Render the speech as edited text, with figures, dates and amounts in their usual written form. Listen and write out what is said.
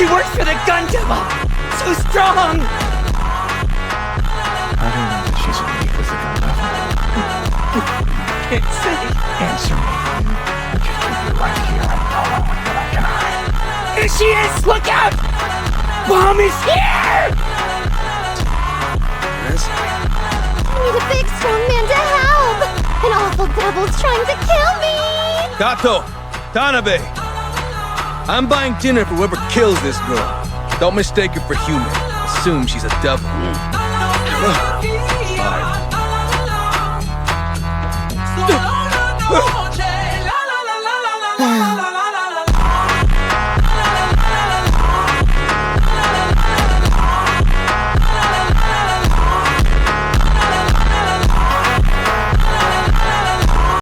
She works for the gun devil! So strong! How do you know that she's in league with the gun devil? Can't say. Answer me. I just keep you right here and follow until I can hide. Here she is! Look out! Bomb is here! Reze? I need a big strong man to help! An awful devil's trying to kill me! Kato! Tanabe! I'm buying dinner for whoever kills this girl. Don't mistake her for human. Assume she's a devil. Fine.